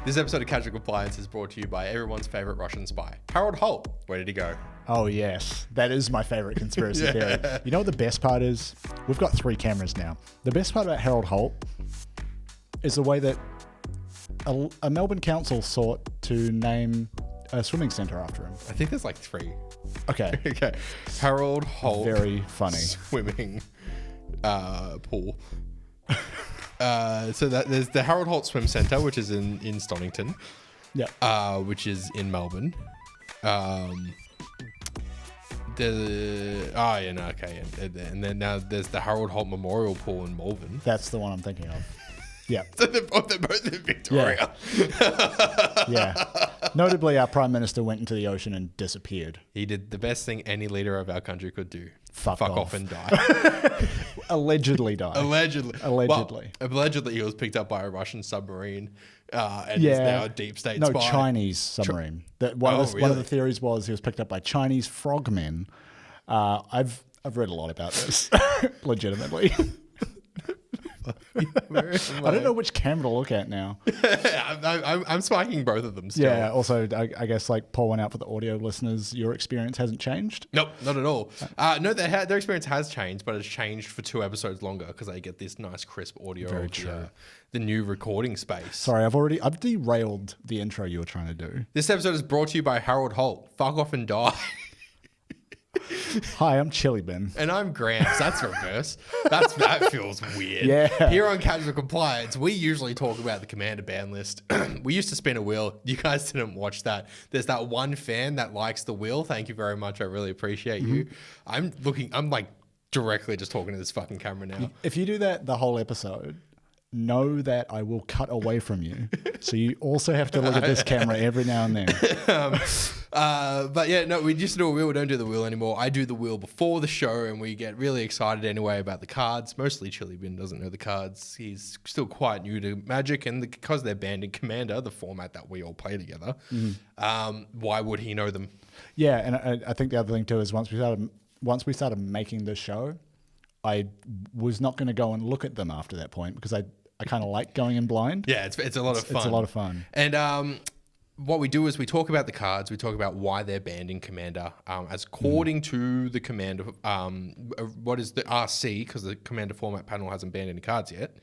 This episode of Casual Compliance is brought to you by everyone's favorite Russian spy, Harold Holt. Where did he go? Oh, yes. That is my favorite conspiracy theory. You know what the best part is? We've got 3 cameras now. The best part about Harold Holt is the way that a Melbourne council sought to name a swimming centre after him. I think there's like 3. Okay. Okay. Harold Holt. Very funny. Swimming pool. So that there's the Harold Holt Swim Centre, which is in Stonington. Yeah. Which is in Melbourne. And then now there's the Harold Holt Memorial Pool in Malvern. That's the one I'm thinking of. Yeah. So they're both in Victoria. Yeah. Notably, our Prime Minister went into the ocean and disappeared. He did the best thing any leader of our country could do. Fuck off and die. Allegedly die. Allegedly. Allegedly. Well, allegedly he was picked up by a Russian submarine and is now a deep state spy. No, Chinese submarine. One of the theories was he was picked up by Chinese frogmen. I've read a lot about this. Legitimately. I don't know which camera to look at now. I'm spiking both of them still. Yeah, also, I guess, like, pour one out for the audio listeners. Your experience hasn't changed? Nope, not at all. No, their experience has changed, but it's changed for 2 episodes longer because they get this nice, crisp audio Very of true. The new recording space. Sorry, I've derailed the intro you were trying to do. This episode is brought to you by Harold Holt. Fuck off and die. Hi, I'm chillybin. And I'm Gramps. That's reverse. That feels weird. Yeah. Here on Casual Compliance, we usually talk about the Commander ban list. We used to spin a wheel. You guys didn't watch that. There's that one fan that likes the wheel. Thank you very much. I really appreciate you. I'm like directly just talking to this fucking camera now. If you do that the whole episode, know that I will cut away from you. So you also have to look at this camera every now and then. But yeah, no, we used to do a wheel. We don't do the wheel anymore. I do the wheel before the show, and we get really excited anyway about the cards. Mostly Chillybin doesn't know the cards. He's still quite new to Magic, and because they're banned in Commander, the format that we all play together, why would he know them? Yeah, and I think the other thing too is once we started making the show, I was not going to go and look at them after that point because I kind of like going in blind. Yeah, it's a lot of fun. It's a lot of fun. And what we do is we talk about the cards. We talk about why they're banned in Commander. As according to the Commander, what is the RC? Because the Commander format panel hasn't banned any cards yet.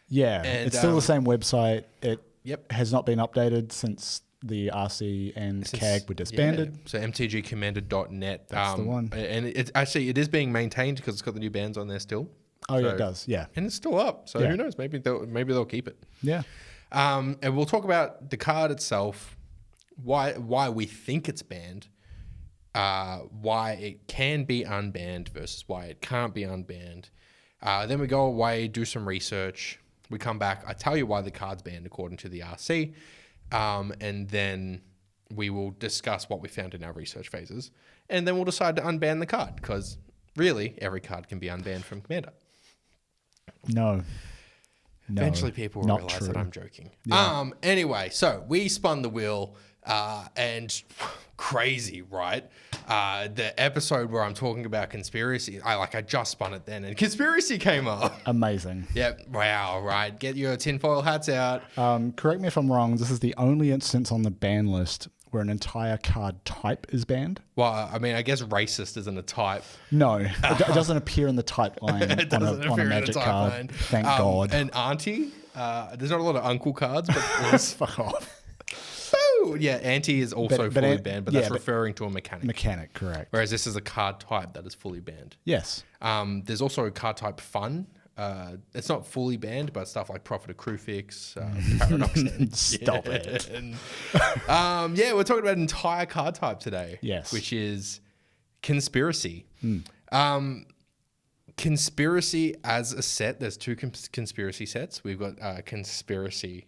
Yeah, and, it's still the same website. It Yep. has not been updated since the RC and CAG were disbanded. Yeah. So mtgcommander.net. That's the one. And it is being maintained because it's got the new bands on there still. Oh, yeah, it does. Yeah. And it's still up. So who knows? Maybe they'll keep it. Yeah. And we'll talk about the card itself, why we think it's banned, why it can be unbanned versus why it can't be unbanned. Then we go away, do some research. We come back. I tell you why the card's banned according to the RC. And then we will discuss what we found in our research phases. And then we'll decide to unban the card because really every card can be unbanned from Commander. No. Eventually people will realize that I'm joking. Yeah. Anyway, so we spun the wheel and crazy, right? The episode where I'm talking about conspiracy, I just spun it then and conspiracy came up. Amazing. Yep. Wow, right. Get your tinfoil hats out. Correct me if I'm wrong. This is the only instance on the ban list where an entire card type is banned. Well, I mean, I guess racist isn't a type. No, it doesn't appear in the type line on a Magic card. Line. Thank God. And auntie, there's not a lot of uncle cards, but there's... Fuck off. Ooh, yeah, auntie is also fully banned, but that's referring to a mechanic. Mechanic, correct. Whereas this is a card type that is fully banned. Yes. There's also a card type fun. It's not fully banned, but stuff like Prophet of Crufix, Paradox. Stop it. And, we're talking about an entire card type today. Yes. Which is conspiracy. Conspiracy as a set, there's 2 conspiracy sets. We've got conspiracy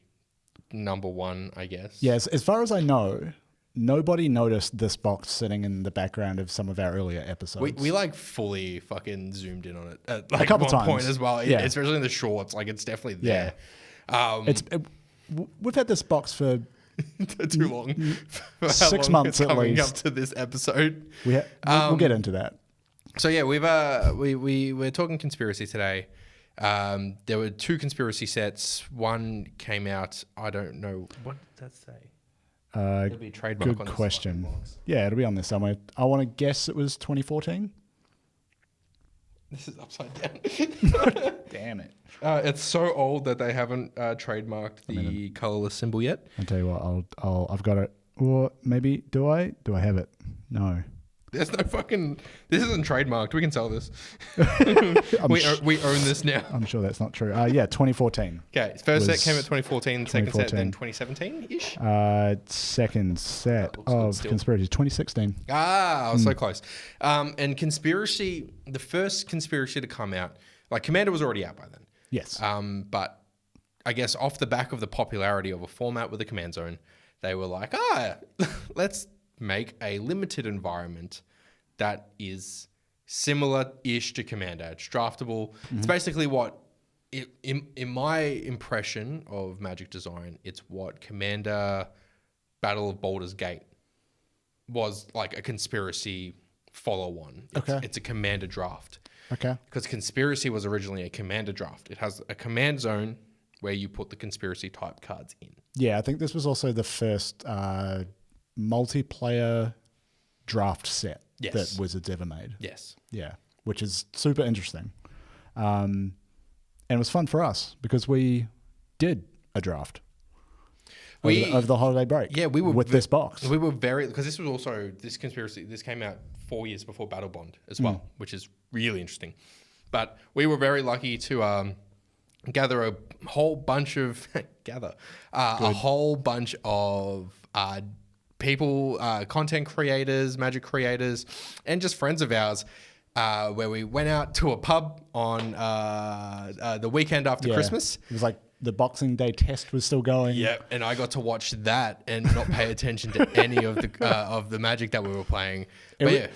number 1, I guess. Yes, as far as I know, nobody noticed this box sitting in the background of some of our earlier episodes. We like fully fucking zoomed in on it at like a couple one times point as well. Yeah. Especially in the shorts, like it's definitely there. We've had this box for too long. For 6 months at coming least. up to this episode. We'll get into that. So yeah, we're talking conspiracy today. There were 2 conspiracy sets. One came out. I don't know what did that say. It'll be a trademark. Good on this question. fucking box. Yeah, it'll be on there somewhere. I want to guess it was 2014. This is upside down. Damn it! It's so old that they haven't trademarked the colorless symbol yet. I'll tell you what. I've got it. Or maybe do I? Do I have it? No. There's no fucking. This isn't trademarked. We can sell this. We own this now. I'm sure that's not true. Yeah, 2014. Okay, first set came out 2014. Second set then 2017 ish. Second set That looks good of still. Conspiracies 2016. I was so close. And conspiracy, the first conspiracy to come out, like Commander was already out by then. Yes. But I guess off the back of the popularity of a format with a command zone, they were like, let's make a limited environment that is similar-ish to Commander. It's draftable. It's basically what, in my impression of Magic design, it's what Commander Battle of Baldur's Gate was, like a conspiracy follow-on. It's a Commander draft. Okay. Because Conspiracy was originally a Commander draft. It has a command zone where you put the conspiracy type cards in. Yeah, I think this was also the first multiplayer draft set that Wizards ever made. Yes. Yeah, which is super interesting. And it was fun for us because we did a draft over the holiday break. Yeah, we were with this box. We were very, because this was also, this conspiracy, this came out 4 years before Battle Bond as well, which is really interesting. But we were very lucky to gather a whole bunch of people, content creators, Magic creators, and just friends of ours, where we went out to a pub on the weekend after Christmas. It was like the Boxing Day test was still going. Yeah, and I got to watch that and not pay attention to any of the Magic that we were playing. I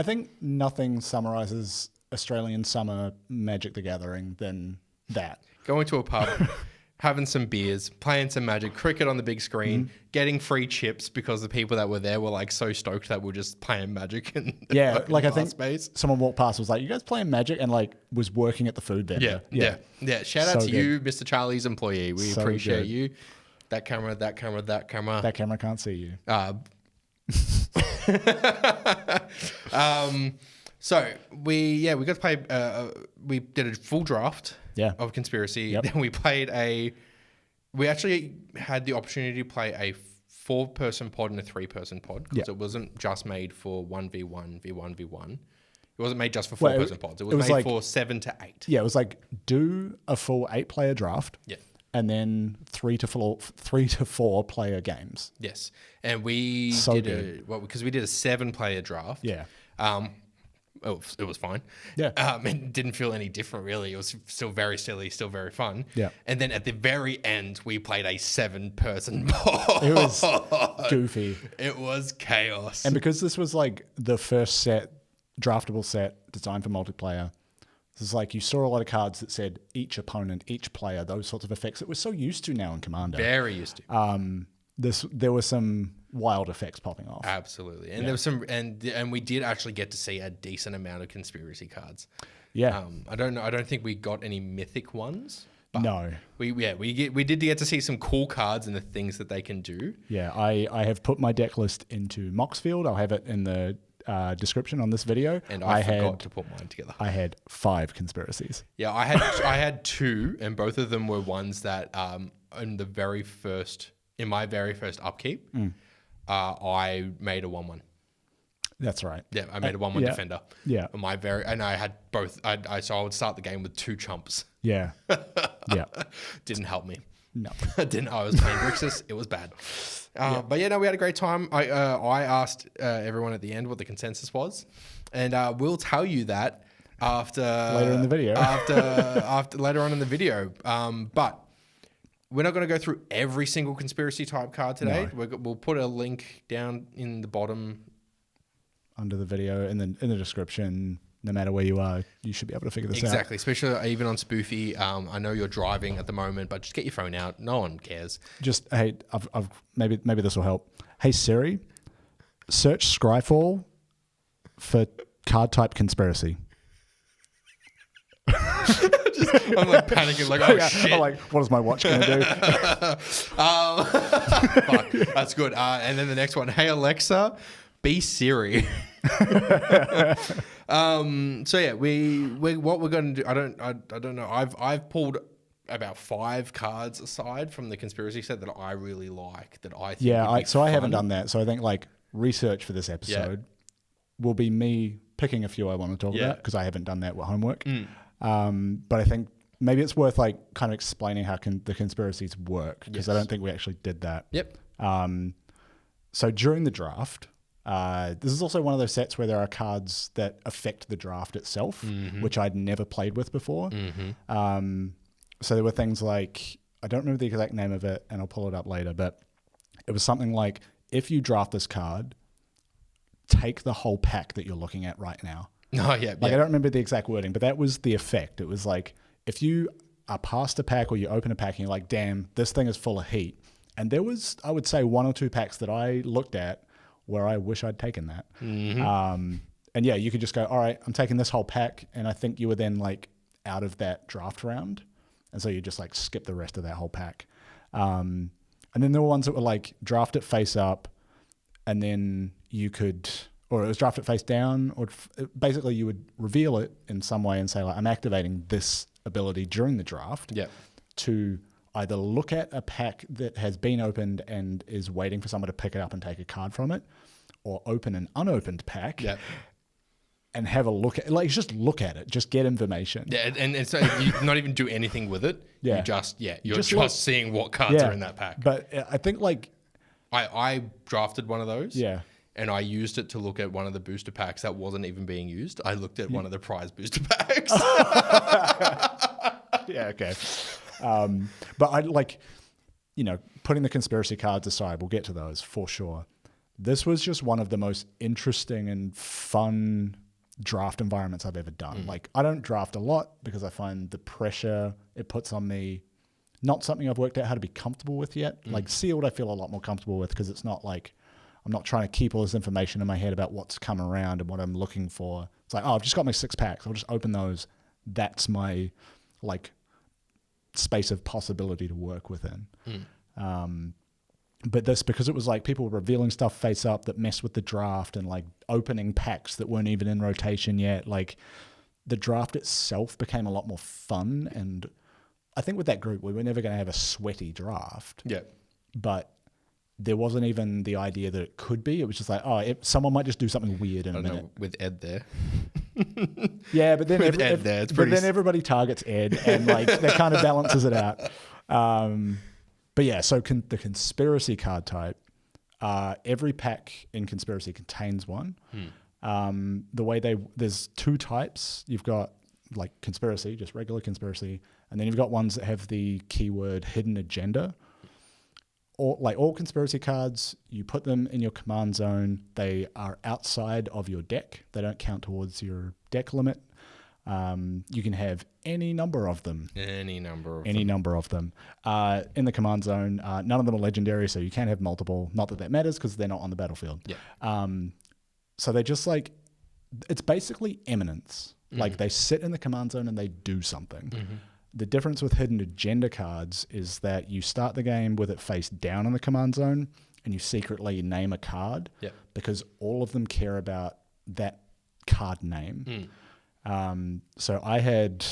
think nothing summarizes Australian summer Magic the Gathering than that. Going to a pub, having some beers, playing some Magic, cricket on the big screen, getting free chips because the people that were there were like so stoked that we're just playing Magic. And like I think someone walked past was like, "You guys playing Magic?" and like was working at the food vendor. Yeah. Shout out to you, Mr. Charlie's employee. We appreciate you. That camera. That camera can't see you. So we got to play. We did a full draft. Of Conspiracy. Yep. Then we played we actually had the opportunity to play a 4-person pod and a 3-person pod because it wasn't just made for 1v1, v1, v1. It wasn't made just for 4-person pods. It was made for 7 to 8. Yeah, it was like do a full 8-player draft. Yeah. And then 3 to 4 player games. Yes. And we because we did a 7-player draft. Yeah. It was fine. Yeah. It didn't feel any different, really. It was still very silly, still very fun. Yeah. And then at the very end, we played a 7-person pod. It was goofy. It was chaos. And because this was like the first draftable set designed for multiplayer, this is like you saw a lot of cards that said each opponent, each player, those sorts of effects that we're so used to now in Commander. Very used to. There were some wild effects popping off. Absolutely. And there was some, and we did actually get to see a decent amount of conspiracy cards. Yeah. I don't think we got any mythic ones. But no. We did get to see some cool cards and the things that they can do. Yeah. I have put my deck list into Moxfield. I'll have it in the description on this video. And I forgot to put mine together. I had 5 conspiracies. Yeah, I had 2, and both of them were ones that in my very first upkeep, I made a 1/1. That's right. Yeah, I made a 1/1 defender. Yeah. And I had both. So I would start the game with 2 chumps. Yeah. Yeah. Didn't help me. No. I was playing Grixis. It was bad. But yeah, no, we had a great time. I asked everyone at the end what the consensus was, and we'll tell you that after later in the video. after later on in the video. But we're not going to go through every single conspiracy type card today. No. We'll put a link down in the bottom under the video in the description. No matter where you are, you should be able to figure this out. Exactly, especially even on Spoofy. I know you're driving at the moment, but just get your phone out. No one cares. Just hey, I've maybe this will help. Hey Siri, search Scryfall for card type conspiracy. I'm like panicking, like, oh shit. I'm like, what is my watch going to do? Fuck, that's good. And then the next one, hey Alexa, be Siri. So yeah, we what we're going to do. I don't know. I've pulled about 5 cards aside from the conspiracy set that I really like. That I think. Yeah, would be so I haven't fun. done that. So I think like research for this episode will be me picking a few I want to talk about because I haven't done that with homework. But I think maybe it's worth like kind of explaining how the conspiracies work because I don't think we actually did that. Yep. So during the draft, this is also one of those sets where there are cards that affect the draft itself, which I'd never played with before. So there were things like, I don't remember the exact name of it and I'll pull it up later, but it was something like, if you draft this card, take the whole pack that you're looking at right now. Oh, yeah. I don't remember the exact wording, but that was the effect. It was like, if you are past a pack or you open a pack and you're like, damn, this thing is full of heat. And there was, I would say, 1 or 2 packs that I looked at where I wish I'd taken that. And yeah, you could just go, all right, I'm taking this whole pack. And I think you were then like out of that draft round. And so you just like skip the rest of that whole pack. And then there were ones that were like draft it face up and then you could, or it was draft it face down, or basically you would reveal it in some way and say like, I'm activating this ability during the draft to either look at a pack that has been opened and is waiting for someone to pick it up and take a card from it, or open an unopened pack and have a look at, like, just look at it, just get information. Yeah, and so you not even do anything with it. Yeah. You're just seeing what cards are in that pack. But I think like... I drafted one of those. Yeah. And I used it to look at one of the booster packs that wasn't even being used. I looked at one of the prize booster packs. Yeah, okay. But I like, putting the conspiracy cards aside, we'll get to those for sure. This was just one of the most interesting and fun draft environments I've ever done. Like, I don't draft a lot because I find the pressure it puts on me not something I've worked out how to be comfortable with yet. Like sealed, I feel a lot more comfortable with because it's not like I'm not trying to keep all this information in my head about what's come around and what I'm looking for. It's like, oh, I've just got my 6 packs. I'll just open those. That's my like space of possibility to work within. But this, because it was like people were revealing stuff face up that messed with the draft and like opening packs that weren't even in rotation yet, like the draft itself became a lot more fun. And I think with that group, we were never going to have a sweaty draft. Yeah. But there wasn't even the idea that it could be. It was just like, someone might just do something weird in a minute. With Ed there. Yeah, but then then everybody targets Ed, and like that kind of balances it out. But yeah, so the conspiracy card type, every pack in conspiracy contains one. The way there's 2 types. You've got like conspiracy, just regular conspiracy, and then you've got ones that have the keyword hidden agenda. All conspiracy cards, you put them in your command zone. They are outside of your deck. They don't count towards your deck limit. You can have any number of them. Any number of them. In the command zone. None of them are legendary, so you can't have multiple. Not that matters because they're not on the battlefield. Yeah. So they just like, it's basically eminence. Like they sit in the command zone and they do something. The difference with hidden agenda cards is that you start the game with it face down in the command zone and you secretly name a card because all of them care about that card name. So I had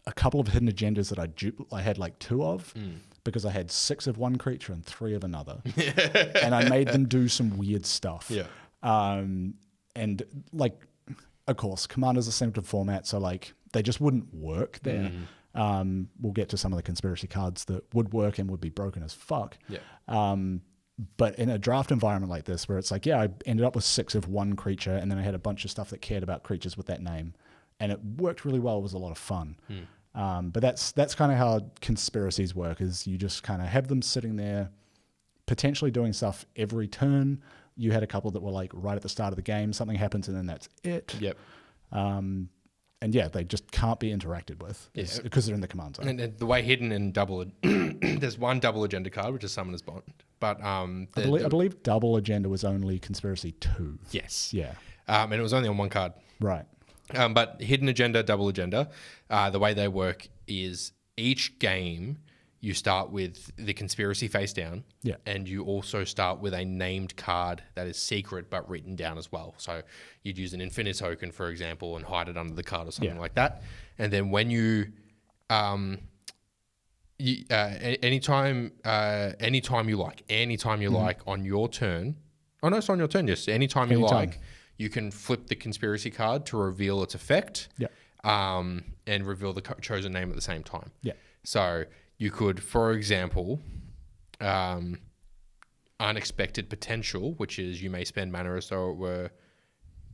a couple of hidden agendas that I had like 2 of because I had 6 of one creature and 3 of another. And I made them do some weird stuff. Yeah. And like, of course, commanders are simple format, so like they just wouldn't work there. We'll get to some of the conspiracy cards that would work and would be broken as fuck. Yeah. But in a draft environment like this, where it's like, I ended up with 6 of one creature, and then I had a bunch of stuff that cared about creatures with that name, and it worked really well. It was a lot of fun. But that's kind of how conspiracies work, is you just kind of have them sitting there, potentially doing stuff every turn. You had a couple that were like right at the start of the game, something happens and then that's it. Yep. And yeah, they just can't be interacted with because they're in the command zone. And the way hidden and double, there's one double agenda card, which is Summoner's Bond. But I believe double agenda was only conspiracy 2. Yes. Yeah. And it was only on 1 card. Right. But hidden agenda, double agenda, the way they work is each game you start with the conspiracy face down, and you also start with a named card that is secret but written down as well. So you'd use an infinite token, for example, and hide it under the card or something like that. And then when you, anytime you like on your turn. Oh no, it's on your turn. Yes, anytime you like, you can flip the conspiracy card to reveal its effect. And reveal the chosen name at the same time. So you could, for example, unexpected potential, which is you may spend mana as though it were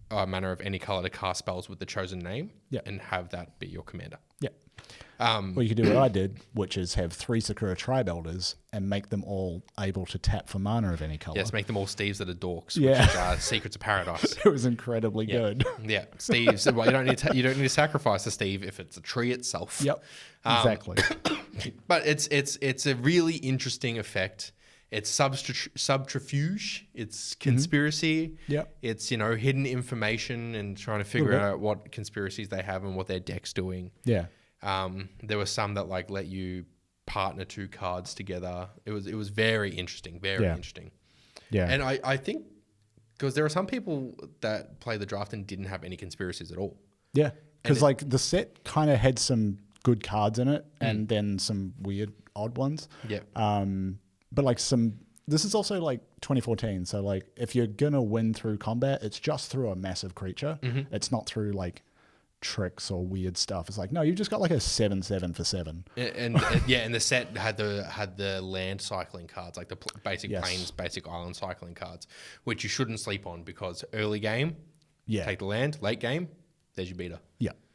a mana of any color to cast spells with the chosen name, and have that be your commander. Well, you could do what I did, which is have 3 Sakura Tribe Elders and make them all able to tap for mana of any color. Yes, make them all Steves that are dorks, which is Secrets of Paradise. It was incredibly good. Yeah, Steves. Well, you don't need to sacrifice a Steve if it's a tree itself. Exactly. But it's a really interesting effect. It's subterfuge. It's conspiracy. It's hidden information and trying to figure out what conspiracies they have and what their deck's doing. There were some that let you partner 2 cards together. It was very interesting, interesting. And I think because there are some people that play the draft and didn't have any conspiracies at all. Because the set kind of had some good cards in it and then some weird odd ones. But this is also 2014. So if you're going to win through combat, it's just through a massive creature. It's not through tricks or weird stuff. It's no, you've just got a 7/7 for 7. And the set had the land cycling cards, the basic plains, basic island cycling cards, which you shouldn't sleep on because early game, take the land, late game, there's your beater.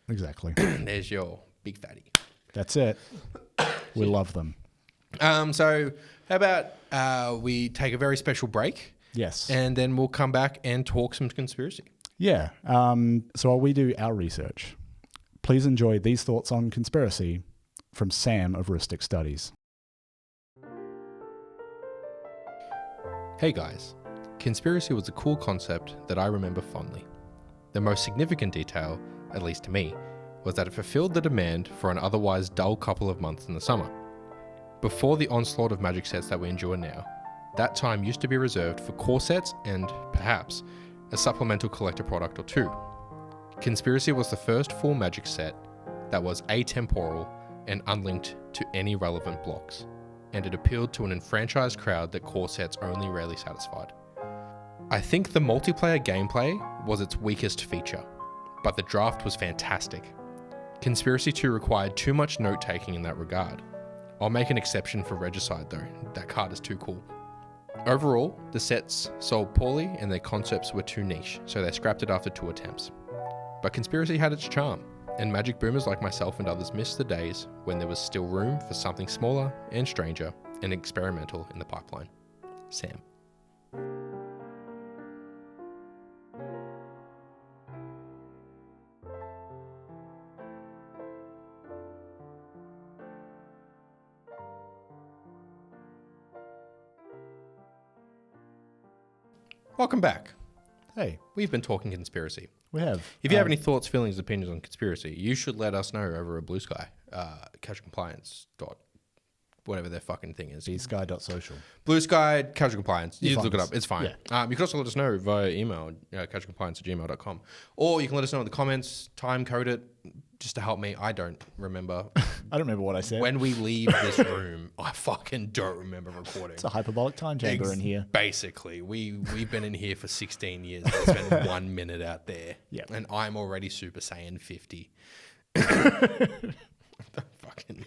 Exactly. There's your big fatty. That's it. We love them. So how about we take a very special break? Yes. And then we'll come back and talk some conspiracy. So while we do our research, please enjoy these thoughts on conspiracy from Sam of Rhystic Studies. Hey guys, conspiracy was a cool concept that I remember fondly. The most significant detail, at least to me, was that it fulfilled the demand for an otherwise dull couple of months in the summer. Before the onslaught of Magic sets that we enjoy now, that time used to be reserved for core sets and, perhaps, a supplemental collector product or 2. Conspiracy was the first full Magic set that was atemporal and unlinked to any relevant blocks, and it appealed to an enfranchised crowd that core sets only rarely satisfied. I think the multiplayer gameplay was its weakest feature, but the draft was fantastic. Conspiracy 2 required too much note-taking in that regard. I'll make an exception for Regicide though, that card is too cool. Overall, the sets sold poorly and their concepts were too niche, so they scrapped it after 2 attempts. But Conspiracy had its charm, and Magic boomers like myself and others missed the days when there was still room for something smaller and stranger and experimental in the pipeline. Sam. Welcome back. Hey. We've been talking conspiracy. We have. If you have any thoughts, feelings, opinions on conspiracy, you should let us know over at Blue Sky, Casual Compliance whatever their fucking thing is. Bsky.social. Blue Sky, Casual Compliance. You look it up. It's fine. Yeah. You can also let us know via email, casualcompliance@gmail.com. Or you can let us know in the comments, time code it, just to help me. I don't remember. I don't remember what I said. When we leave this room, I fucking don't remember recording. It's a hyperbolic time chamber in here. Basically. We've been in here for 16 years. We spent 1 minute out there. Yeah. And I'm already Super Saiyan 50. Fucking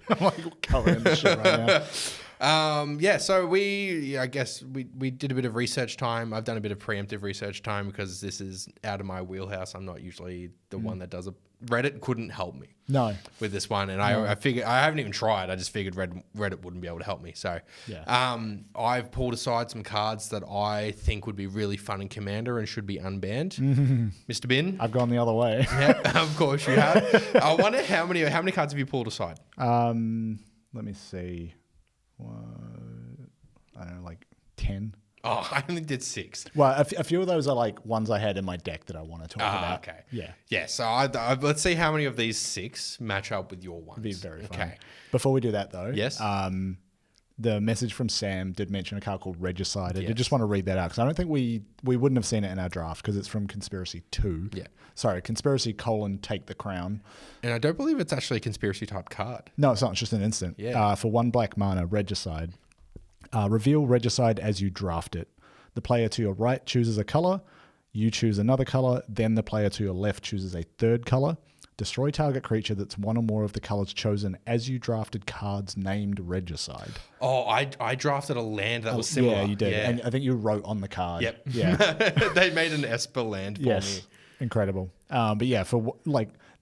I'm covered in this shit right now. So I guess we did a bit of research time. I've done a bit of preemptive research time because this is out of my wheelhouse. I'm not usually the one that does it. Reddit couldn't help me. No. With this one, and I figured I haven't even tried. I just figured Reddit wouldn't be able to help me. So, I've pulled aside some cards that I think would be really fun in Commander and should be unbanned. Mr. Bin, I've gone the other way. Yeah, of course you have. I wonder how many cards have you pulled aside? Let me see. I don't know, 10. Oh, I only did 6. Well, a few of those are like ones I had in my deck that I want to talk about. Okay. Yeah. Yeah. So let's see how many of these 6 match up with your ones. It'd be very fun. Okay. Before we do that, though, Yes. The message from Sam did mention a card called Regicide. I Yes. did just want to read that out because I don't think we wouldn't have seen it in our draft because it's from Conspiracy 2. Yeah. Sorry, Conspiracy : Take the Crown. And I don't believe it's actually a conspiracy type card. No, it's not. It's just an instant. Yeah. For 1 black mana, Regicide. Reveal Regicide as you draft it. The player to your right chooses a color. You choose another color. Then the player to your left chooses a third color. Destroy target creature that's one or more of the colors chosen as you drafted cards named Regicide. Oh, I drafted a land that was similar. Yeah, you did. Yeah. And I think you wrote on the card. Yep. Yeah. They made an Esper land for me. Incredible. But yeah,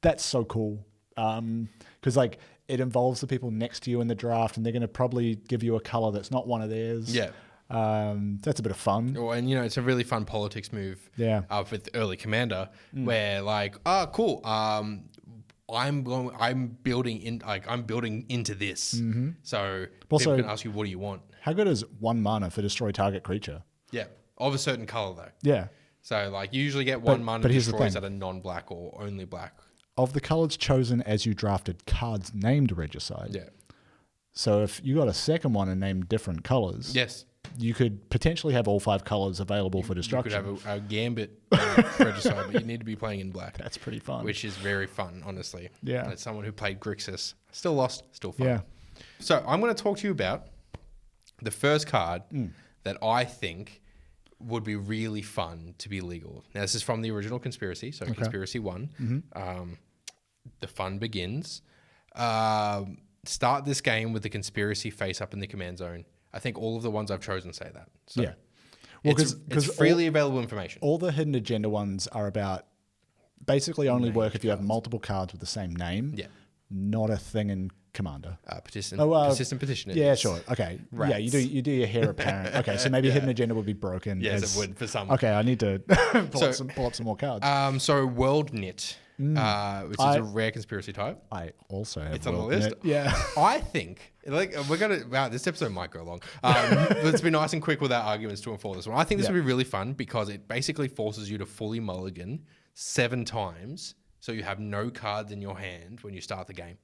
that's so cool. Because it involves the people next to you in the draft, and they're going to probably give you a color that's not one of theirs. Yeah. That's a bit of fun. Oh, and it's a really fun politics move. Yeah. With early commander, where cool. I'm building into this. Mm-hmm. So Also, people can ask you, what do you want? How good is 1 mana for destroy target creature? Yeah, of a certain color though. Yeah. So you usually get 1 mana but here's the destroys thing. that are non-black or only black. Of the colors chosen as you drafted cards named Regicide. Yeah. So if you got a second one and named different colors, Yes. you could potentially have all 5 colors available for You destruction. could have a gambit regicide, but you need to be playing in black. That's pretty fun. Which is very fun, honestly. Yeah. And as someone who played Grixis, still lost, still fun. Yeah. So I'm going to talk to you about the first card that I think would be really fun to be legal. Now, this is from the original Conspiracy, so Conspiracy 1. Mm-hmm. The fun begins. Start this game with the Conspiracy face up in the command zone. I think all of the ones I've chosen say that. So Yeah. Well, it's freely available information. All the hidden agenda ones are about basically only work if you have multiple cards with the same name. Yeah. Not a thing in Commander. Persistent petition. Yeah, sure. Okay. Rats. Yeah, you do your hair apparent. Okay, so maybe hidden agenda would be broken. Yes, it would for some. Okay, I need to pull up some more cards. So World Knit, which is a rare conspiracy type. I also have. It's on the list. Yeah. I think this episode might go long. Let's be nice and quick with our arguments to inform this one. I think this would be really fun because it basically forces you to fully mulligan 7 times, so you have no cards in your hand when you start the game.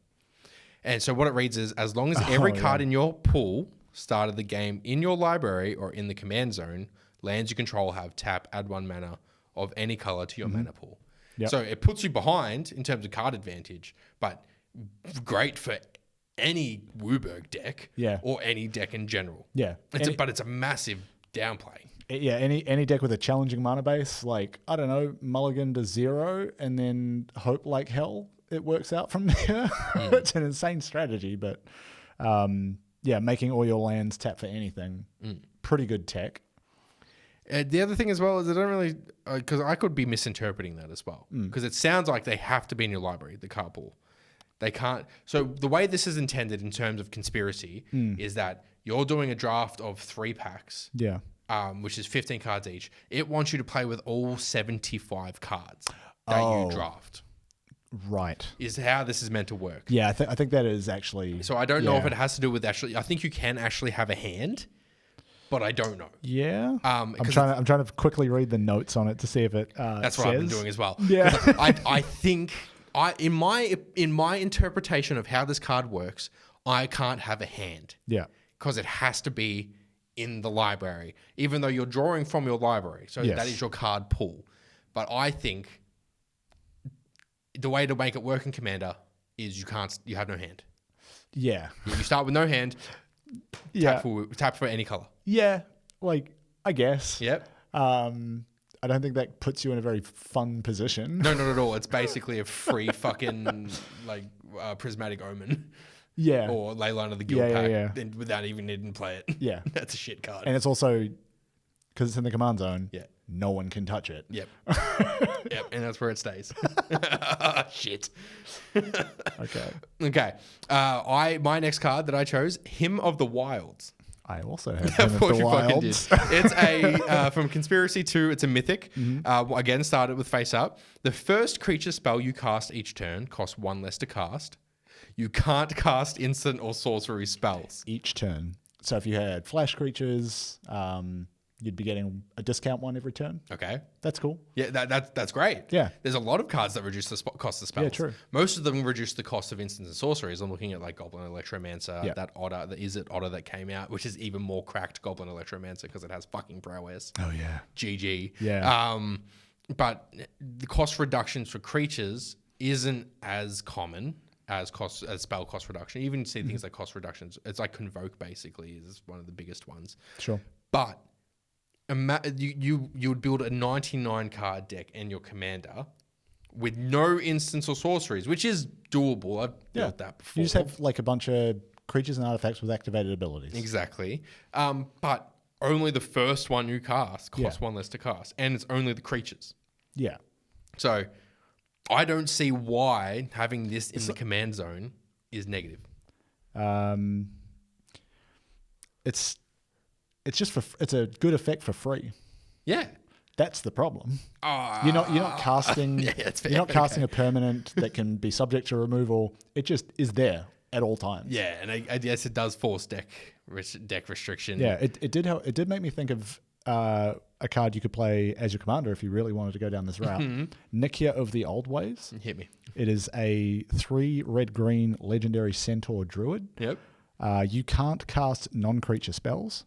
And so what it reads is, as long as every card in your pool started the game in your library or in the command zone, lands you control have tap, add 1 mana of any color to your mana pool. Yep. So it puts you behind in terms of card advantage, but great for any Wooburg deck or any deck in general. Yeah. But it's a massive downplay. Yeah, any deck with a challenging mana base, mulligan to 0 and then hope like hell it works out from there. It's an insane strategy, but making all your lands tap for anything, pretty good tech. The other thing as well is I don't really, because I could be misinterpreting that as well, because it sounds like they have to be in your library, the card pool. They can't. So the way this is intended in terms of conspiracy is that you're doing a draft of 3 packs. Yeah. Which is 15 cards each. It wants you to play with all 75 cards that you draft. Right. Is how this is meant to work. Yeah, I think that is actually... So I don't know if it has to do with actually... I think you can actually have a hand, but I don't know. Yeah. I'm trying to quickly read the notes on it to see if it That's what I've been doing as well. Yeah. I think... in my interpretation of how this card works, I can't have a hand. Yeah. Because it has to be in the library, even though you're drawing from your library. So that is your card pool. But I think the way to make it work in Commander is you have no hand. Yeah. You start with no hand, tap for any color. Yeah, I guess. Yep. I don't think that puts you in a very fun position. No, not at all. It's basically a free fucking prismatic omen. Yeah. Or Leyline of the Guild pack without even needing to play it. Yeah. That's a shit card. And it's also, because it's in the command zone, yeah, no one can touch it. Yep. Yep. And that's where it stays. Shit. Okay. My next card that I chose, Hymn of the Wilds. I also have Hymn of the Wilds. It's a from Conspiracy 2. It's a mythic. Again, started with face up. The first creature spell you cast each turn costs 1 less to cast. You can't cast instant or sorcery spells each turn. So if you had flash creatures, you'd be getting a discount one every turn. Okay. That's cool. Yeah, that's great. Yeah. There's a lot of cards that reduce the cost of spells. Yeah, true. Most of them reduce the cost of instants and sorceries. I'm looking at like Goblin Electromancer, Yeah. that Otter, the Is It Otter that came out, which is even more cracked Goblin Electromancer because it has fucking prowess. Oh, yeah. GG. Yeah. But the cost reductions for creatures isn't as common as spell cost reduction. You even see things like cost reductions. It's like Convoke basically is one of the biggest ones. Sure. But you would build a 99 card deck and your commander with no instants or sorceries, which is doable. I've built that before. You just have like a bunch of creatures and artifacts with activated abilities. Exactly. But only the first one you cast costs one less to cast, and it's only the creatures. Yeah. So I don't see why having this in the command zone is negative. It's just it's a good effect for free. Yeah. That's the problem. You're not casting you're not casting a permanent that can be subject to removal. It just is there at all times. Yeah, and I guess it does force deck restriction. Yeah, it did make me think of a card you could play as your commander if you really wanted to go down this route. Nikia of the Old Ways. Hit me. It is a 3 red-green legendary centaur druid. Yep. You can't cast non-creature spells.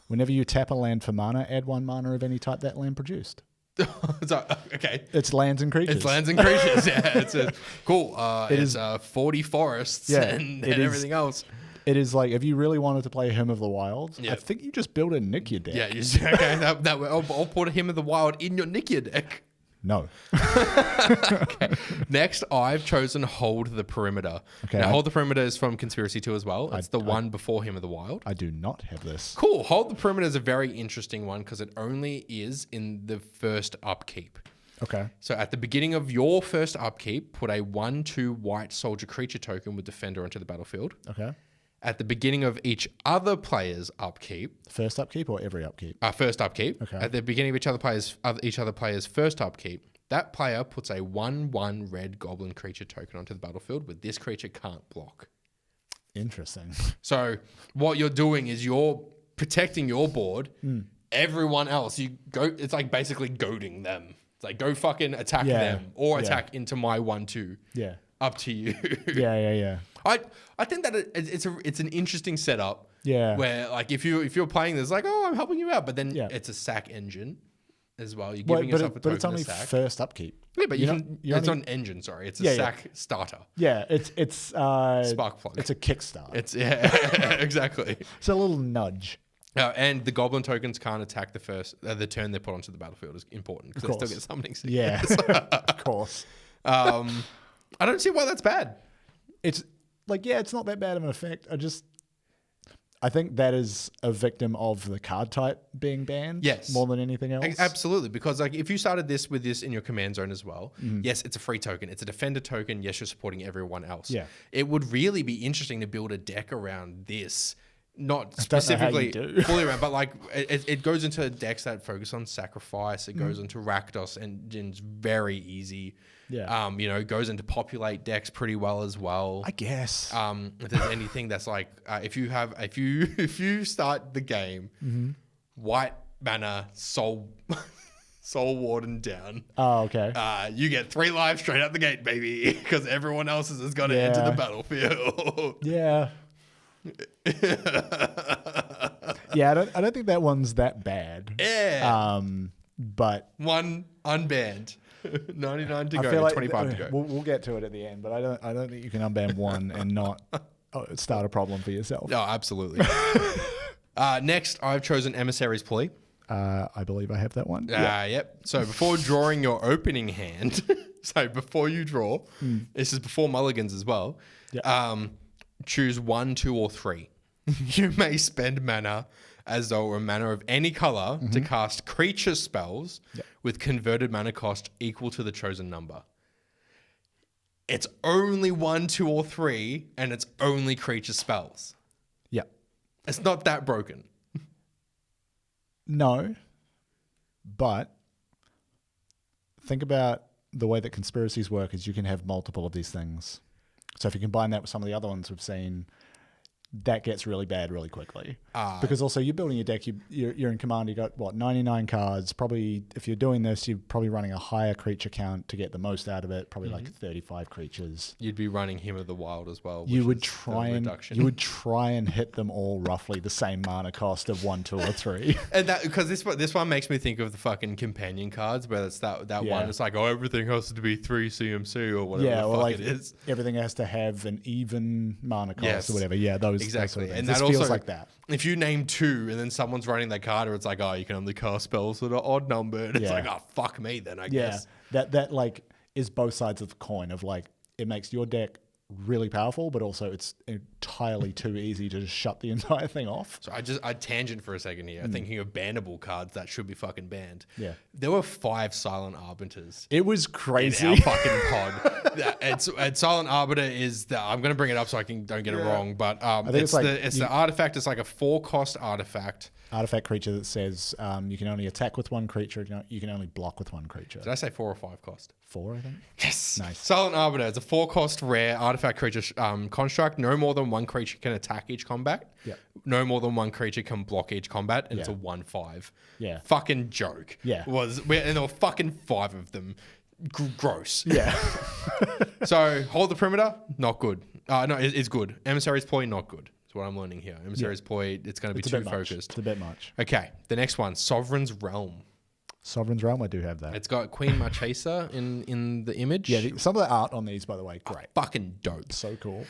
Whenever you tap a land for mana, add 1 mana of any type that land produced. So, okay. It's lands and creatures. It's lands and creatures. Yeah, it's cool. It's 40 forests and everything else. It is like, if you really wanted to play Hymn of the Wilds, I think you just build a Nikia deck. Yeah, okay. I'll put a Hymn of the Wild in your Nikia deck. No. Okay. Next, I've chosen Hold the Perimeter. Okay. Now, Hold the Perimeter is from Conspiracy 2 as well. It's the one before Hymn of the Wild. I do not have this. Cool. Hold the Perimeter is a very interesting one because it only is in the first upkeep. Okay. So at the beginning of your first upkeep, put a 1/2 white soldier creature token with Defender onto the battlefield. Okay. At the beginning of each other player's upkeep, First upkeep or every upkeep? first upkeep. Okay. At the beginning of each other player's first upkeep, that player puts a 1/1 red goblin creature token onto the battlefield with this creature can't block. Interesting. So what you're doing is you're protecting your board. Everyone else, it's like basically goading them. It's like go fucking attack them or attack into my 1/2. Yeah. Up to you. Yeah. I think that it's an interesting setup. Yeah. Where like if you're playing this, like, oh, I'm helping you out, but then it's a sack engine as well. You're giving yourself a token but it's only to sack. first upkeep. Yeah, but it's not an engine. Sorry, it's a sack starter. Yeah, it's Spark plug. It's a kickstart. It's exactly. It's a little nudge. And the goblin tokens can't attack the turn they put onto the battlefield is important because they still get summoning sickness. Yeah, of course. I don't see why that's bad. It's like, it's not that bad of an effect. I think that is a victim of the card type being banned. Yes. More than anything else. Absolutely. Because like if you started with this in your command zone as well, yes, it's a free token. It's a defender token. Yes, you're supporting everyone else. Yeah. It would really be interesting to build a deck around this. Not specifically fully around, but like it goes into decks that focus on sacrifice. It goes into Rakdos engines very easy. Yeah. It goes into populate decks pretty well as well. I guess. If there's anything that's like if you start the game, white mana soul warden down. Oh, okay. You get 3 lives straight out the gate, baby, because everyone else is going to enter the battlefield. Yeah. Yeah, I don't think that one's that bad. Yeah. But 1 unbanned, 99 to I go, feel like 25 to go. We'll get to it at the end, but I don't think you can unban 1 and not start a problem for yourself. No, absolutely. Next, I've chosen Emissary's Plea. I believe I have that one. Yep. So before drawing your opening hand, so before you draw, this is before mulligans as well. Yeah. Choose 1, 2, or 3. You may spend mana as though a mana of any color to cast creature spells with converted mana cost equal to the chosen number. It's only 1, 2, or 3, and it's only creature spells. Yeah. It's not that broken. No, but think about the way that conspiracies work is you can have multiple of these things. So if you combine that with some of the other ones we've seen, that gets really bad really quickly. Because also you're building your deck, you're in Commander, you got what, 99 cards. Probably if you're doing this, you're probably running a higher creature count to get the most out of it. Probably like 35 creatures. You'd be running Hymn of the Wild as well. You would try and hit them all roughly the same mana cost of 1, 2, or 3. And that because this one makes me think of the fucking companion cards where it's that one. It's like, oh, everything has to be 3 CMC or whatever the fuck it is. Everything has to have an even mana cost or whatever. Yeah, those exactly. Those and that feels also, like that. If you name 2 and then someone's running that card, or it's like, oh, you can only cast spells that are odd numbered. It's like, oh, fuck me then, I guess. That like is both sides of the coin of like, it makes your deck really powerful, but also it's entirely too easy to just shut the entire thing off. So I tangent for a second here, thinking of bannable cards that should be fucking banned. Yeah. There were 5 Silent Arbiters. It was crazy. In our fucking pod. And Silent Arbiter is I'm going to bring it up so I don't get it wrong, but it's the artifact. It's like a 4-cost artifact. Artifact creature that says you can only attack with 1 creature, you can only block with 1 creature. Did I say 4 or 5 cost? 4, I think. Yes. Nice. Silent Arbiter. It's a 4-cost rare artifact creature construct. No more than 1 creature can attack each combat. Yeah. No more than 1 creature can block each combat, and it's a 1/5. Yeah. Fucking joke. Yeah. And there were fucking 5 of them. Gross. Yeah. So hold the perimeter. Not good. No, it's good. Emissary's Ploy. Not good. What I'm learning here. Emissary's Ploy, it's going to be too focused. It's a bit much. Okay, the next one, Sovereign's Realm. Sovereign's Realm, I do have that. It's got Queen Marchesa in the image. Yeah, some of the art on these, by the way, great. Fucking dope. So cool.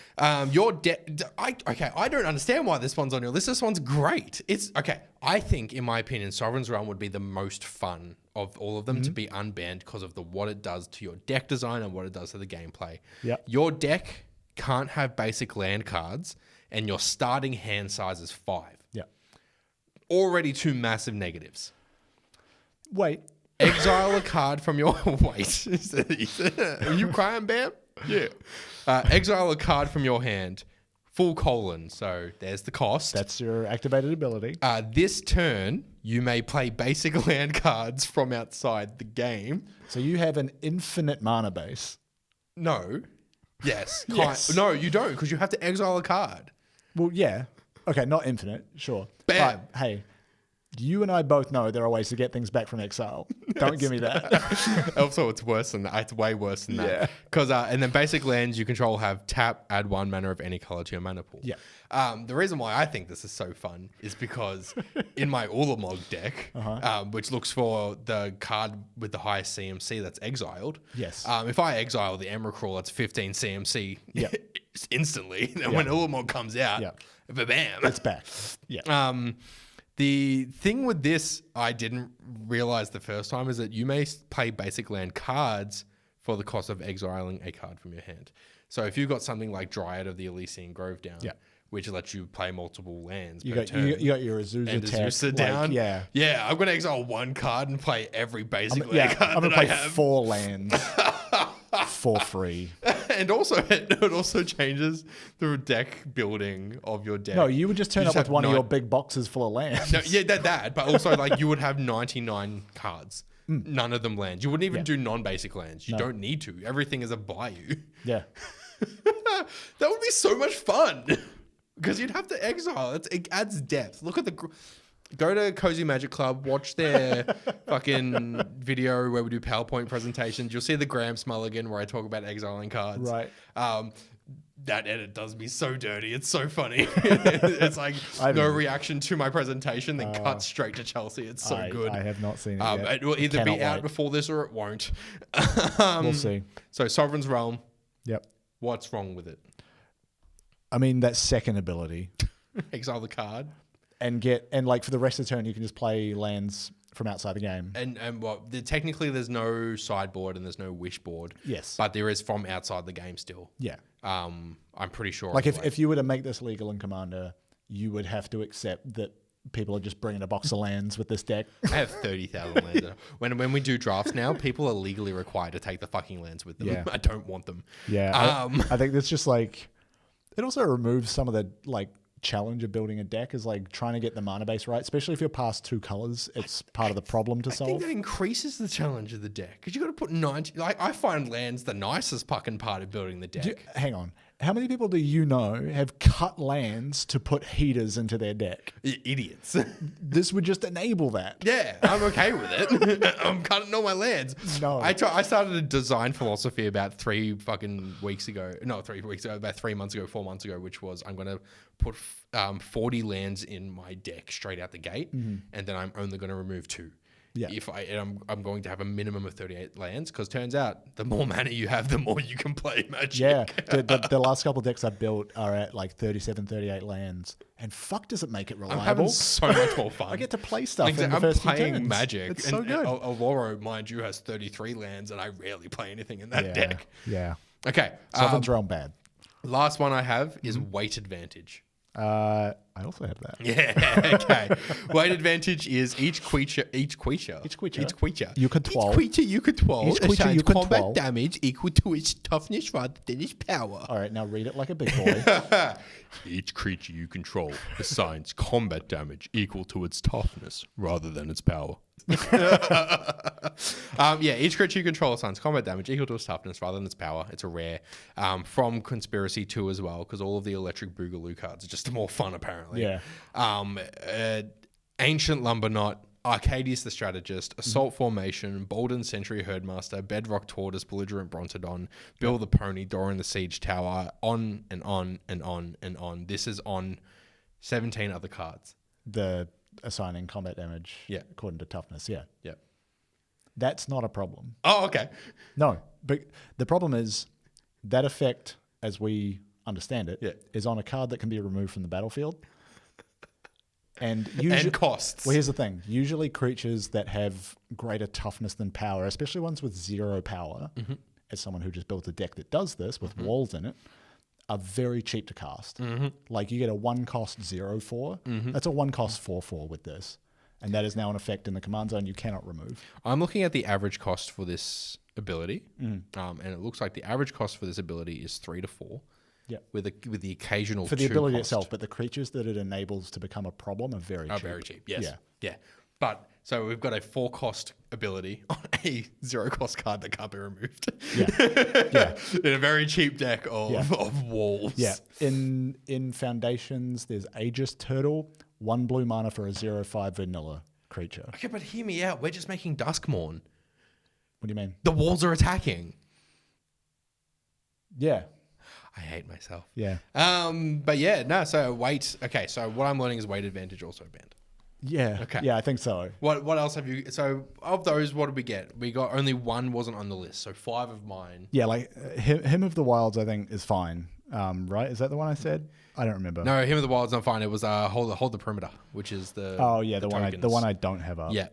Your deck, I don't understand why this one's on your list. This one's great. It's, okay, I think, in my opinion, Sovereign's Realm would be the most fun of all of them to be unbanned because of what it does to your deck design and what it does to the gameplay. Yep. Your deck can't have basic land cards, and your starting hand size is 5. Yeah. Already 2 massive negatives. Wait. Exile a card from your... Wait. Are you crying, Bam? Yeah. Exile a card from your hand. Full colon. So there's the cost. That's your activated ability. This turn, you may play basic land cards from outside the game. So you have an infinite mana base. No. Yes. Yes. No, you don't, because you have to exile a card. Well, yeah. Okay, not infinite, sure. Bam. But, hey, you and I both know there are ways to get things back from exile. Don't give me that. Also, it's worse than that. It's way worse than that. Yeah. Because and then basic lands you control have tap, add 1 mana of any color to your mana pool. Yeah. The reason why I think this is so fun is because in my Ulamog deck, which looks for the card with the highest CMC that's exiled. Yes. If I exile the Emrakul, that's 15 CMC Yeah. instantly. And when Ulamog comes out, bam, It's back. Yeah. The thing with this, I didn't realize the first time, is that you may play basic land cards for the cost of exiling a card from your hand. So if you've got something like Dryad of the Elysian Grove down, which lets you play multiple lands You per got turn, your Azusa and tech, Azusa down, yeah. I'm going to exile 1 card and play every basic land Yeah, card I'm going that to I play have. 4 lands for free. And also, it also changes the deck building of your deck. No, you would just turn up with have one of your big boxes full of lands. No, yeah, that. But also, like, you would have 99 cards. None of them lands. You wouldn't even do non-basic lands. You don't need to. Everything is a bayou. Yeah. That would be so much fun. Because you'd have to exile. It adds depth. Look at go to Cozy Magic Club, watch their fucking video where we do PowerPoint presentations. You'll see the Gramps mulligan where I talk about exiling cards. Right. That edit does me so dirty. It's so funny. It's like no reaction to my presentation, then cut straight to Chelsea. It's so good. I have not seen it yet. It will either Cannot be out wait. before this or it won't. We'll see. So Sovereign's Realm, Yep. what's wrong with it? I mean, that second ability. Exile the card. And like for the rest of the turn, you can just play lands from outside the game. And technically there's no sideboard and there's no wish board. Yes. But there is from outside the game still. Yeah. I'm pretty sure. Like if you were to make this legal in Commander, you would have to accept that people are just bringing a box of lands with this deck. I have 30,000 lands. When we do drafts now, people are legally required to take the fucking lands with them. Yeah. I don't want them. Yeah. I think that's just like, it also removes some of the like challenge of building a deck is like trying to get the mana base right, especially if you're past 2 colors. It's part of the problem to I solve. think that increases the challenge of the deck because you got to put 90. Like I find lands the nicest fucking part of building the deck. Hang on. How many people do you know have cut lands to put heaters into their deck? Idiots. This would just enable that. Yeah, I'm okay with it. I'm cutting all my lands. No. I started a design philosophy about 3 weeks ago. No, 3 weeks ago, about 3 months ago, 4 months ago, which was I'm going to put 40 lands in my deck straight out the gate, and then I'm only going to remove 2. Yeah. I'm going to have a minimum of 38 lands, because turns out the more mana you have, the more you can play Magic. Yeah, the last couple of decks I've built are at like 37, 38 lands. And fuck does it make it reliable. I'm having so much more fun. I get to play stuff in the I'm first few playing turns. Magic. It's so good. Aloro, mind you, has 33 lands, and I rarely play anything in that deck. Yeah. Okay. Sovereign's Realm bad. Last one I have is weight advantage. I also have that. Yeah, okay. Weight advantage is each creature You could twirl. assigns combat damage equal to its toughness rather than its power. All right, now read it like a big boy. Each creature you control assigns combat damage equal to its toughness rather than its power. Each creature you control assigns combat damage equal to its toughness rather than its power. It's a rare from Conspiracy 2 as well, because all of the electric boogaloo cards are just more fun apparently. Yeah. Ancient Lumberknot, Arcadius the Strategist, Assault Formation, Bolden Sentry Herdmaster, Bedrock Tortoise, Belligerent Brontodon, Bill the Pony, Doran the Siege Tower, on and on and on and on. This is on 17 other cards. The assigning combat damage according to toughness. Yeah. Yeah. That's not a problem. Oh, okay. No, but the problem is that effect, as we understand it, is on a card that can be removed from the battlefield. And costs. Well, here's the thing. Usually creatures that have greater toughness than power, especially ones with 0 power, as someone who just built a deck that does this with walls in it, are very cheap to cast. Like you get a 1-cost 0/4. That's a 1-cost 4/4 with this. And that is now an effect in the command zone you cannot remove. I'm looking at the average cost for this ability. And it looks like the average cost for this ability is 3 to 4. Yeah, with the occasional for the 2 ability cost. itself, but the creatures that it enables to become a problem are very cheap. Very cheap. Yes. Yeah. But so we've got a 4-cost ability on a 0-cost card that can't be removed. Yeah. In a very cheap deck of wolves. Yeah. In Foundations, there's Aegis Turtle, 1 blue mana for a 0/5 vanilla creature. Okay, but hear me out. We're just making Duskmourn. What do you mean? The walls are attacking. Yeah. I hate myself. Yeah. But yeah, no, so weight. Okay, so what I'm learning is weight advantage also banned. Yeah. Okay. Yeah, I think so. What else have you? So of those, what did we get? We got only 1 wasn't on the list. So 5 of mine. Yeah, like Hymn of the Wilds, I think is fine. Right? Is that the one I said? I don't remember. No, Hymn of the Wild's not fine. It was hold the perimeter, which is the the one I don't have up. Yeah.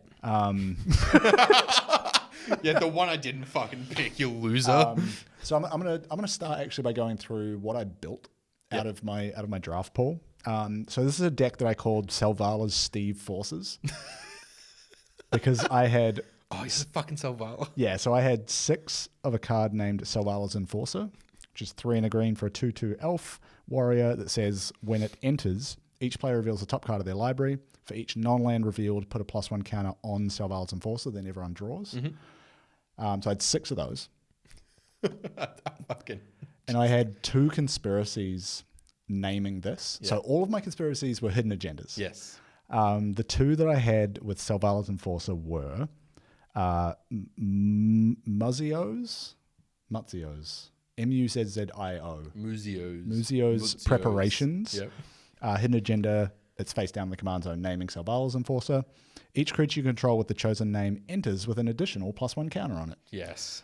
Yeah, the one I didn't fucking pick, you loser. So I'm gonna start actually by going through what I built out of my draft pool. So this is a deck that I called Selvala's Steve Forces because I had he's a fucking Selvala. Yeah, so I had 6 of a card named Selvala's Enforcer, which is 3 and a green for a 2/2 elf warrior that says when it enters, each player reveals the top card of their library. For each non-land revealed, put a +1 counter on Selvala's Enforcer, then everyone draws. So I had 6 of those. And I had 2 conspiracies naming this. Yeah. So all of my conspiracies were hidden agendas. Yes. The 2 that I had with Selvala's Enforcer were Muzzios, M-U-Z-Z-I-O. Muzzios Preparations. Yep. Hidden agenda, it's face down in the command zone, naming Selvala's Enforcer. Each creature you control with the chosen name enters with an additional +1 counter on it. Yes.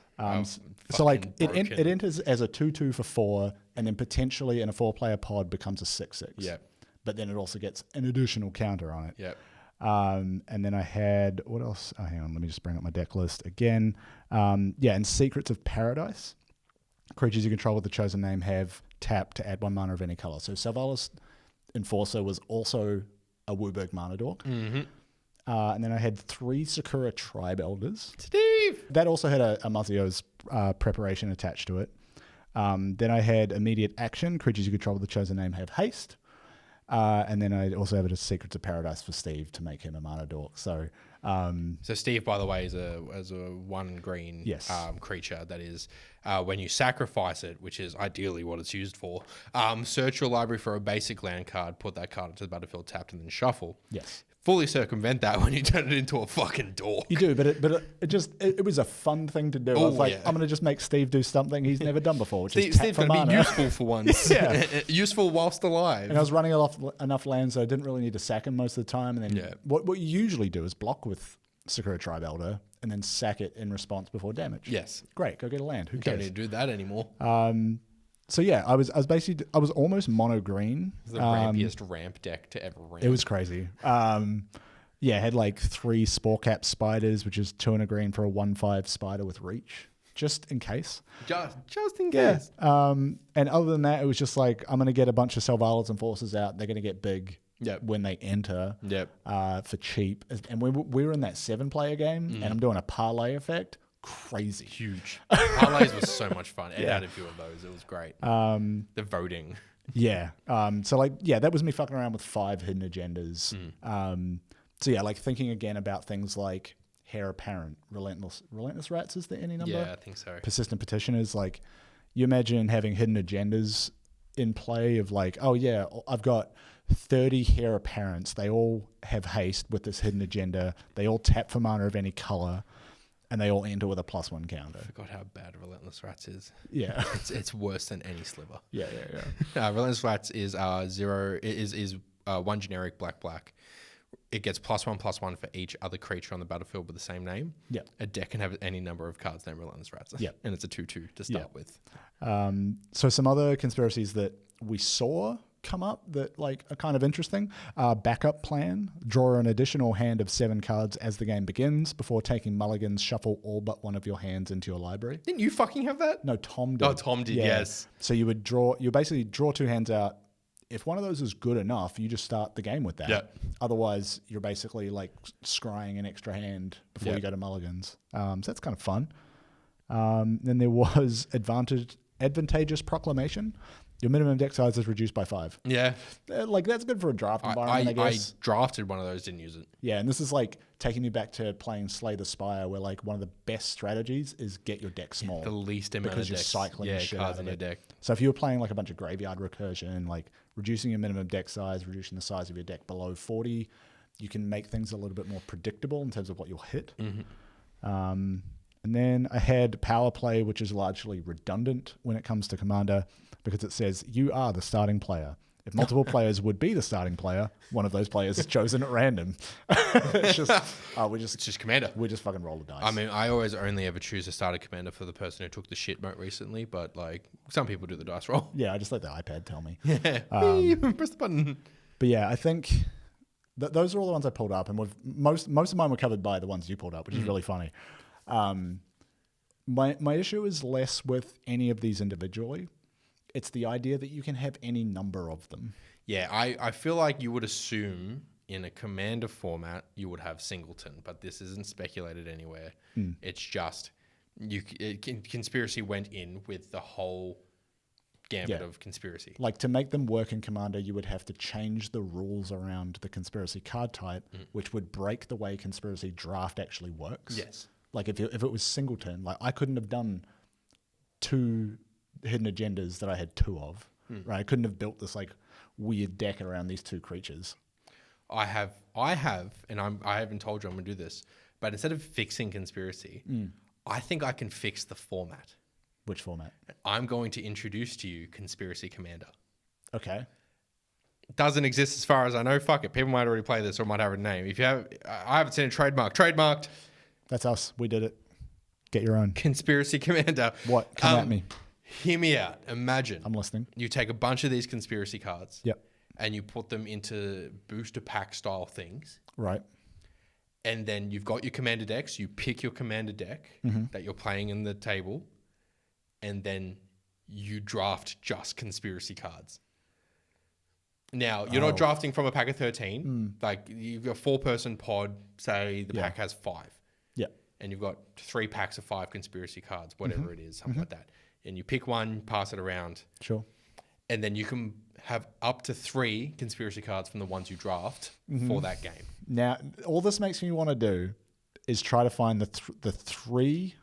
So like it enters as a 2/2 for 4, and then potentially in a 4-player pod becomes a 6/6. Yeah. But then it also gets an additional counter on it. Yep. And then I had, what else? Oh, hang on, let me just bring up my deck list again. And Secrets of Paradise. Creatures you control with the chosen name have tap to add 1 mana of any color. So Selvala's Enforcer was also a Wooburg mana dork. And then I had 3 Sakura Tribe Elders. Steve! That also had a Muzzios preparation attached to it. Then I had immediate action. Creatures you control with the chosen name have haste. And then I also have a Secrets of Paradise for Steve to make him a mana dork. So, So Steve, by the way, is a 1 green Yes. Creature that is when you sacrifice it, which is ideally what it's used for. Search your library for a basic land card, put that card into the battlefield tapped, and then shuffle. yes. Fully circumvent that when you turn it into a fucking dork. You do, but it was a fun thing to do. I was like, yeah. I'm going to just make Steve do something he's never done before, which is tap Steve's for going to mana. be useful for once. Yeah. Useful whilst alive. And I was running enough land, so I didn't really need to sack him most of the time. And then what you usually do is block with Sakura Tribe Elder and then sack it in response before damage. Yes. Great, go get a land. Who Don't cares? need to do that anymore. So yeah, I was almost mono green. It's the rampiest ramp deck to ever ramp. It was crazy. Yeah, had like 3 spore cap spiders, which is 2 and a green for a 1/5 spider with reach, just in case. Just in Yeah. case. And other than that, it was just like, I'm going to get a bunch of Selvalas and Forces out. They're going to get big when they enter for cheap. And we were in that 7-player game, and I'm doing a parlay effect. Crazy. Huge. Parlays was so much fun. Ed had a few of those. It was great. The voting. Yeah. So like, yeah, that was me fucking around with 5 hidden agendas. So yeah, like thinking again about things like Heir Apparent, Relentless Rats is the any number? Yeah, I think so. Persistent Petitioners, like you imagine having hidden agendas in play of like, oh yeah, I've got 30 Heir Apparents. They all have haste with this hidden agenda. They all tap for mana of any color, and they all enter with a +1 counter. I forgot how bad Relentless Rats is. Yeah. It's worse than any sliver. Yeah. Relentless Rats is 1 generic black. It gets +1/+1 for each other creature on the battlefield with the same name. Yeah. A deck can have any number of cards named Relentless Rats. Yeah. And it's a 2/2 to start with. So some other conspiracies that we saw come up that like are kind of interesting. Backup plan: draw an additional hand of 7 cards as the game begins. Before taking mulligans, shuffle all but one of your hands into your library. Didn't you fucking have that? No, Tom did. Oh, Tom did, yes. So you basically draw 2 hands out. If one of those is good enough, you just start the game with that. Yep. Otherwise, you're basically like scrying an extra hand before you go to mulligans. So that's kind of fun. Then there was advantageous proclamation. Your minimum deck size is reduced by 5. Yeah. Like that's good for a draft environment, I guess. I drafted one of those, didn't use it. Yeah, and this is like taking me back to playing Slay the Spire, where like one of the best strategies is get your deck small. The least amount because of you're decks. cycling shit cards out in of your it. deck. So if you were playing like a bunch of graveyard recursion, like reducing your minimum deck size, reducing the size of your deck below 40, you can make things a little bit more predictable in terms of what you'll hit. And then I had power play, which is largely redundant when it comes to Commander, because it says you are the starting player. If multiple players would be the starting player, one of those players is chosen at random. It's just Commander. We just fucking roll the dice. I mean, I always only ever choose a starter commander for the person who took the shit moat recently, but like some people do the dice roll. Yeah, I just let the iPad tell me. Yeah. Press the button. But yeah, I think those are all the ones I pulled up, and most of mine were covered by the ones you pulled up, which is really funny. My issue is less with any of these individually. It's the idea that you can have any number of them. Yeah, I feel like you would assume in a commander format you would have singleton, but this isn't speculated anywhere. It's just Conspiracy went in with the whole gambit of Conspiracy. Like to make them work in Commander, you would have to change the rules around the Conspiracy card type, which would break the way Conspiracy draft actually works. Yes. Like if it was singleton, like I couldn't have done 2 hidden agendas that I had 2 of, right? I couldn't have built this like weird deck around these 2 creatures. I have, and I haven't told you I'm gonna do this, but instead of fixing Conspiracy, I think I can fix the format. Which format? I'm going to introduce to you Conspiracy Commander. Okay. Doesn't exist as far as I know. Fuck it. People might already play this or might have a name. If you have, I haven't seen it trademarked. That's us. We did it. Get your own. Conspiracy Commander. What? Come at me. Hear me out. Imagine. I'm listening. You take a bunch of these conspiracy cards. Yep. And you put them into booster pack style things. Right. And then you've got your commander decks. You pick your commander deck that you're playing in the table. And then you draft just conspiracy cards. Now, you're not drafting from a pack of 13. Like, you've got a 4-person pod, say the pack has 5. Yeah. And you've got 3 packs of 5 conspiracy cards, whatever it is, something like that. And you pick one, pass it around. Sure. And then you can have up to 3 conspiracy cards from the ones you draft for that game. Now, all this makes me want to do is try to find the 3,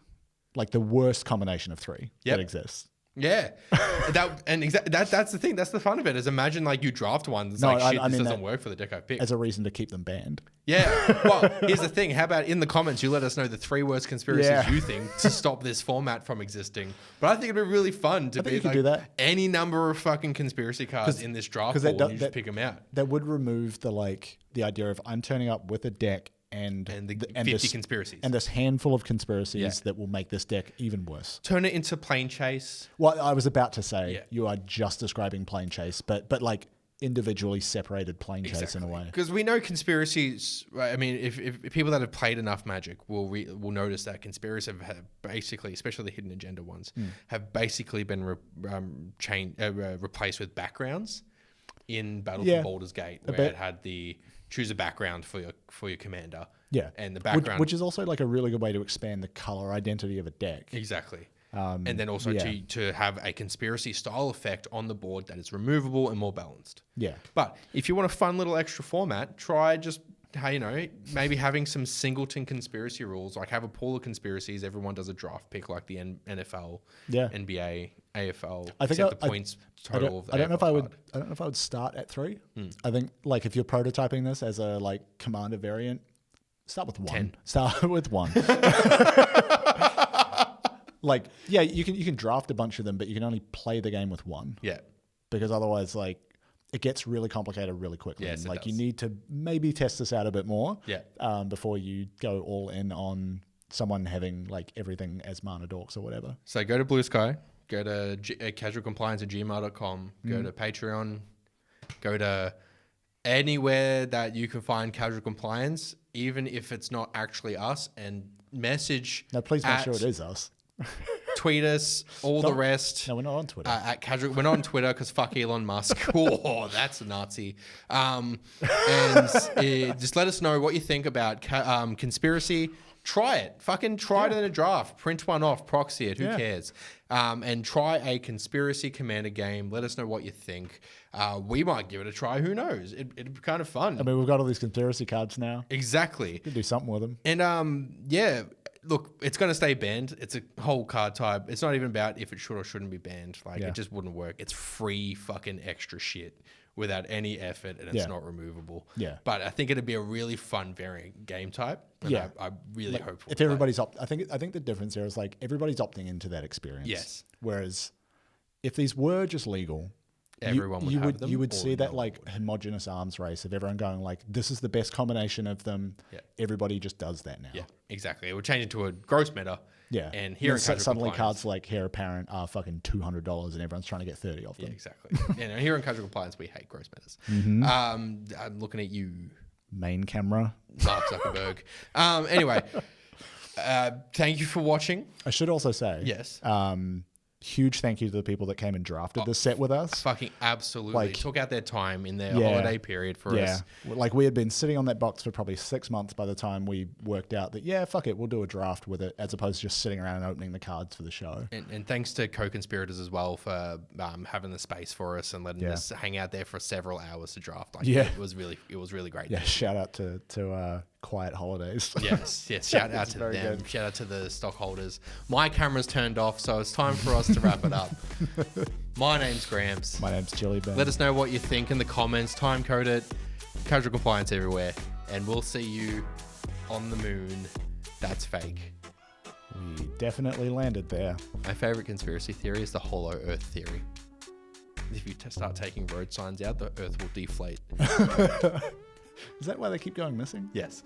like the worst combination of 3 that exists. Yeah, that's the thing. That's the fun of it. Is imagine like you draft one. It's like shit. This doesn't work for the deck I picked. As a reason to keep them banned. Yeah. Well, here's the thing. How about in the comments you let us know the 3 worst conspiracies you think to stop this format from existing. But I think it'd be really fun to be like do that. Any number of fucking conspiracy cards in this draft pool, and you just pick them out. That would remove the idea of I'm turning up with a deck and 50 conspiracies. And this handful of conspiracies that will make this deck even worse. Turn it into plane chase. Well, I was about to say you are just describing plane chase, but like individually separated plane chase in a way. Because we know conspiracies. I mean, if people that have played enough Magic will notice that conspiracies have basically, especially the hidden agenda ones, have basically been replaced with backgrounds in Battle for Baldur's Gate, where it had the choose a background for your commander. Yeah. And the background... Which is also like a really good way to expand the color identity of a deck. Exactly. And then also to have a conspiracy style effect on the board that is removable and more balanced. Yeah. But if you want a fun little extra format, try just, maybe having some singleton conspiracy rules, like have a pool of conspiracies. Everyone does a draft pick like the NFL, NBA, AFL. I think the points total. I don't know if I would start at 3. I think like if you're prototyping this as a like commander variant, start with 1. 10. Start with 1. Like, yeah, you can draft a bunch of them, but you can only play the game with 1. Yeah. Because otherwise, like, it gets really complicated really quickly. Yes, like, you need to maybe test this out a bit more before you go all in on someone having, like, everything as mana dorks or whatever. So go to Blue Sky, go to casualcompliance@gmail.com, go to Patreon, go to anywhere that you can find Casual Compliance, even if it's not actually us, and message. No, please make sure it is us. Tweet us, the rest. No, we're not on Twitter. At Casual, we're not on Twitter because fuck Elon Musk. Oh, that's a Nazi. And just let us know what you think about conspiracy. Try it. Fucking try it in a draft. Print one off. Proxy it. Who cares? And try a conspiracy commander game. Let us know what you think. We might give it a try. Who knows? It'd be kind of fun. I mean, we've got all these conspiracy cards now. Exactly. Could do something with them. And look, it's going to stay banned. It's a whole card type. It's not even about if it should or shouldn't be banned. Like, it just wouldn't work. It's free fucking extra shit without any effort, and it's not removable. Yeah. But I think it'd be a really fun variant game type. And I really hope if everybody's I think the difference there is like everybody's opting into that experience. Yes. Whereas if these were just legal, everyone would have them. You would see that like homogenous arms race of everyone going like, this is the best combination of them. Yeah. Everybody just does that now. Yeah, exactly. It would change into a gross meta. Yeah. And here suddenly cards like Heir Apparent are fucking $200 and everyone's trying to get 30 of them. Yeah, exactly. Here in Casual Compliance, we hate gross metas. I'm looking at you. Main camera. Mark Zuckerberg. Anyway, thank you for watching. I should also say. Yes. Huge thank you to the people that came and drafted this set with us. Fucking absolutely. Took out their time in their holiday period for us. Like we had been sitting on that box for probably 6 months by the time we worked out that, fuck it, we'll do a draft with it as opposed to just sitting around and opening the cards for the show. And thanks to co-conspirators as well for having the space for us and letting us hang out there for several hours to draft. Like, it was really great. Yeah, shout out to Quiet Holidays. Yes. Shout out to them. Good. Shout out to the stockholders. My camera's turned off, so it's time for us to wrap it up. My name's Gramps. My name's chillybin. Let us know what you think in the comments. Time code it. Casual Compliance everywhere. And we'll see you on the moon. That's fake. We definitely landed there. My favorite conspiracy theory is the hollow earth theory. If you start taking road signs out, the earth will deflate. Is that why they keep going missing? Yes.